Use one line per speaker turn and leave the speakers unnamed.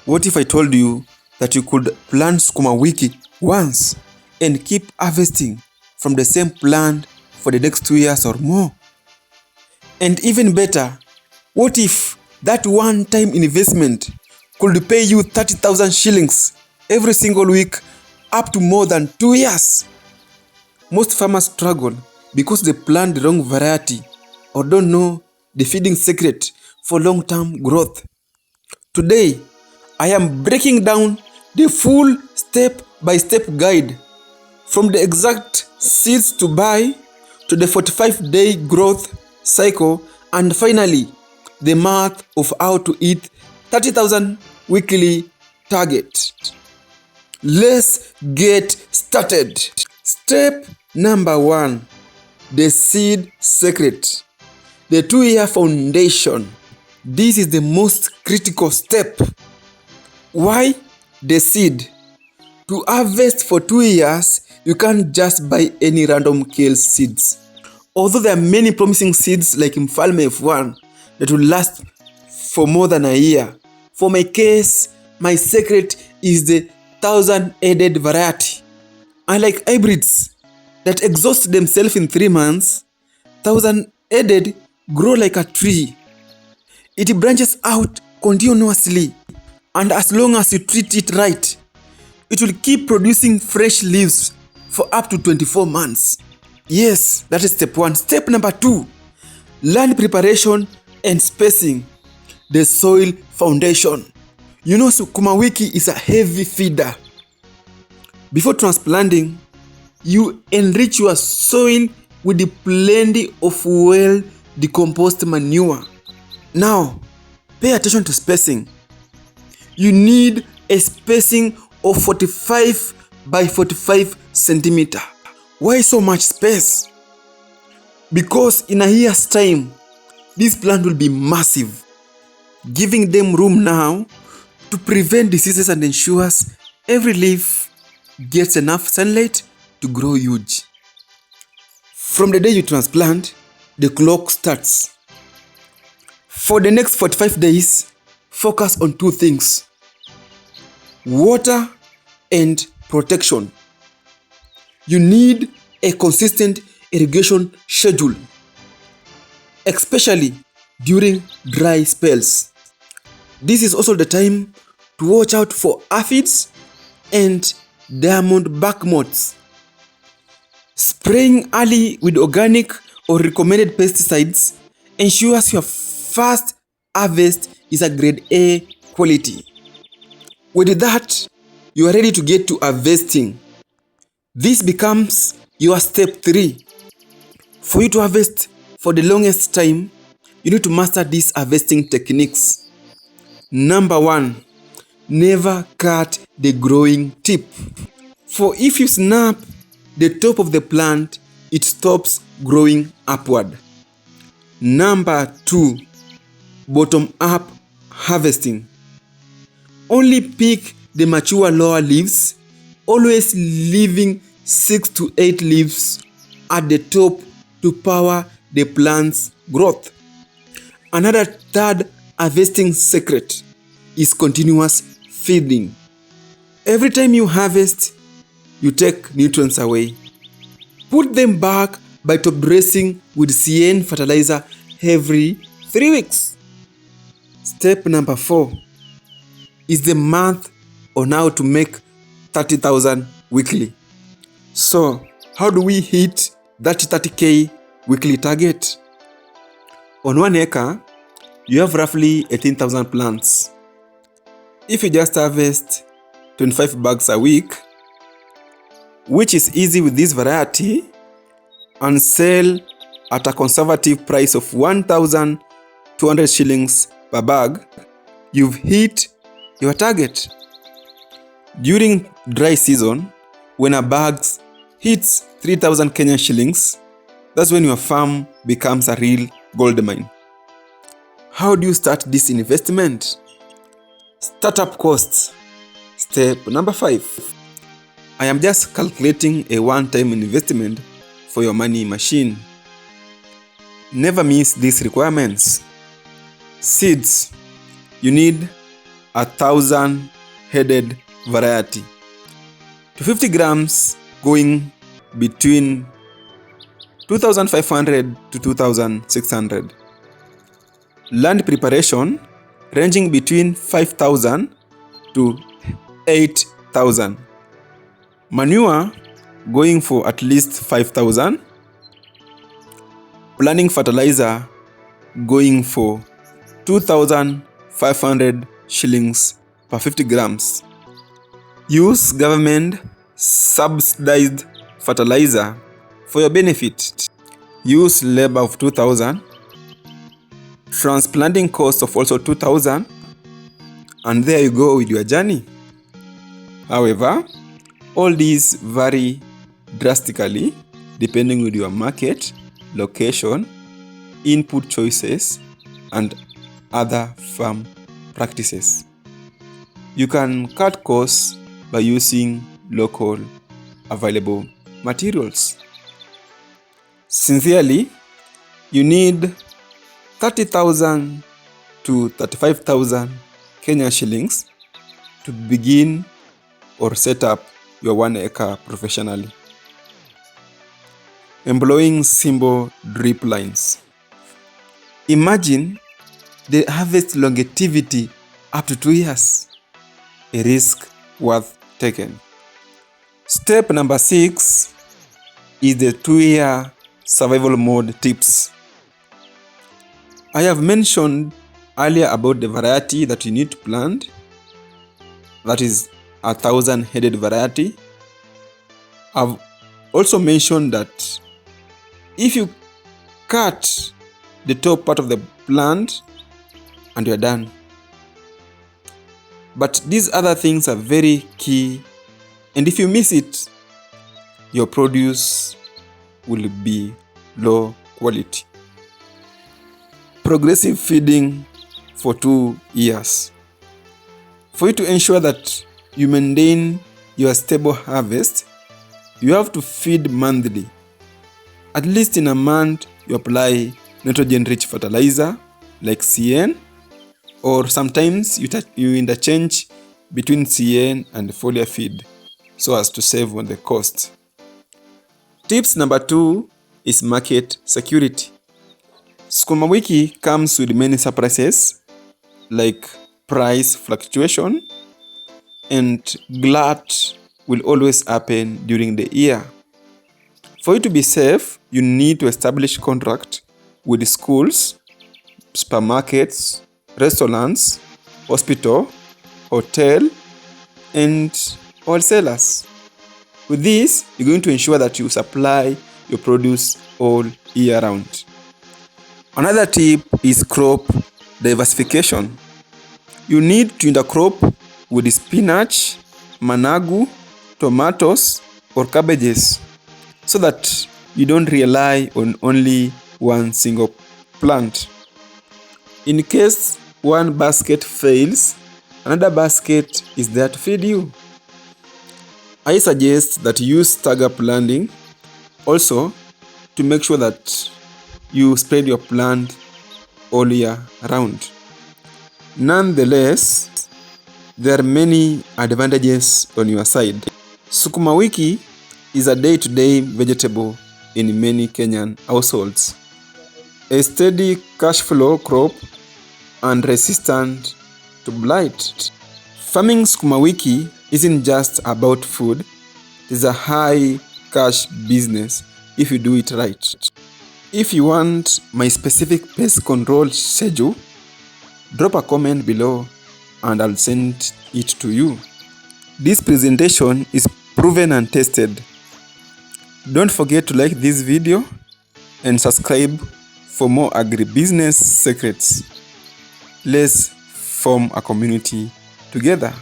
What if I told you that you could plant Sukuma Wiki once and keep harvesting from the same plant for the next 2 years or more? And even better, what if that one-time investment could pay you 30,000 shillings every single week up to more than 2 years? Most farmers struggle because they plant the wrong variety or don't know the feeding secret for long-term growth. Today, I am breaking down the full step-by-step guide from the exact seeds to buy to the 45-day growth cycle and finally the math of how to hit 30,000 weekly target. Let's get started. Step number 1, the seed secret, the 2-year foundation. This is the most critical step. Why the seed? To harvest for 2 years, you can't just buy any random kale seeds. Although there are many promising seeds like Mfalme F1 that will last for more than a year. For my case, my secret is the 1,000-headed variety. Unlike hybrids that exhaust themselves in 3 months, 1,000-headed grow like a tree. It branches out continuously, and as long as you treat it right, it will keep producing fresh leaves for up to 24 months. Yes, that is step 1. Step number 2, land preparation and spacing, the soil foundation. You know, Sukuma Wiki is a heavy feeder. Before transplanting, you enrich your soil with plenty of well-decomposed manure. Now, pay attention to spacing. You need a spacing of 45 by 45 centimeter. Why so much space? Because in a year's time, this plant will be massive, giving them room now to prevent diseases and ensures every leaf gets enough sunlight to grow huge. From the day you transplant, the clock starts. For the next 45 days, focus on 2 things: water and protection. You need a consistent irrigation schedule, especially during dry spells. This is also the time to watch out for aphids and diamondback moths. Spraying early with organic or recommended pesticides ensures your first harvest is a grade A quality. With that, you are ready to get to harvesting. This becomes your step 3. For you to harvest for the longest time, you need to master these harvesting techniques. Number 1, never cut the growing tip. For if you snap the top of the plant, it stops growing upward. Number 2, bottom-up harvesting. Only pick the mature lower leaves, always leaving 6 to 8 leaves at the top to power the plant's growth. Another third harvesting secret is continuous feeding. Every time you harvest, you take nutrients away. Put them back by top dressing with CN fertilizer every 3 weeks. Step number 4 is the math on how to make 30,000 weekly. So, how do we hit that 30K weekly target? On 1 acre, you have roughly 18,000 plants. If you just harvest 25 bags a week, which is easy with this variety, and sell at a conservative price of 1,200 shillings per bag, you've hit your target. During dry season, when a bag hits 3,000 Kenyan shillings, that's when your farm becomes a real gold mine. How do you start this investment? Startup costs. Step number 5. I am just calculating a one-time investment for your money machine. Never miss these requirements. Seeds. You need 1,000-headed variety. To 50 grams going between 2,500 to 2,600. Land preparation ranging between 5,000 to 8,000. Manure going for at least 5,000. Planting fertilizer going for 2,500 shillings per 50 grams. Use government subsidized fertilizer for your benefit. Use labor of 2,000. Transplanting cost of also 2,000. And there you go with your journey. However, all these vary drastically depending on your market, location, input choices, and other farm practices. You can cut costs by using local available materials. Sincerely, you need 30,000 to 35,000 Kenya shillings to begin or set up your 1 acre professionally. Employing simple drip lines. Imagine the harvest longevity up to 2 years. A risk worth taken. Step number 6 is the 2-year survival mode tips. I have mentioned earlier about the variety that you need to plant. That is 1,000-headed variety. I've also mentioned that if you cut the top part of the plant and you're done. But these other things are very key, and if you miss it, your produce will be low quality. Progressive feeding for 2 years. For you to ensure that you maintain your stable harvest, you have to feed monthly. At least in a month, you apply nitrogen-rich fertilizer like CN, or sometimes you interchange between CN and foliar feed so as to save on the cost. Tips number 2 is market security. Sukuma Wiki comes with many surprises like price fluctuation, and glut will always happen during the year. For you to be safe, you need to establish contract with schools, supermarkets, restaurants, hospital, hotel, and wholesalers. With this, you're going to ensure that you supply your produce all year round. Another tip is crop diversification. You need to intercrop with spinach, managu, tomatoes, or cabbages so that you don't rely on only one single plant. In case one basket fails, another basket is there to feed you. I suggest that you use stagger planting also to make sure that you spread your plant all year round. Nonetheless, there are many advantages on your side. Sukuma Wiki is a day-to-day vegetable in many Kenyan households. A steady cash flow crop and resistant to blight. Farming Sukuma Wiki isn't just about food, it's a high cash business if you do it right. If you want my specific pest control schedule, drop a comment below and I'll send it to you. This presentation is proven and tested. Don't forget to like this video and subscribe for more agribusiness secrets. Let's form a community together.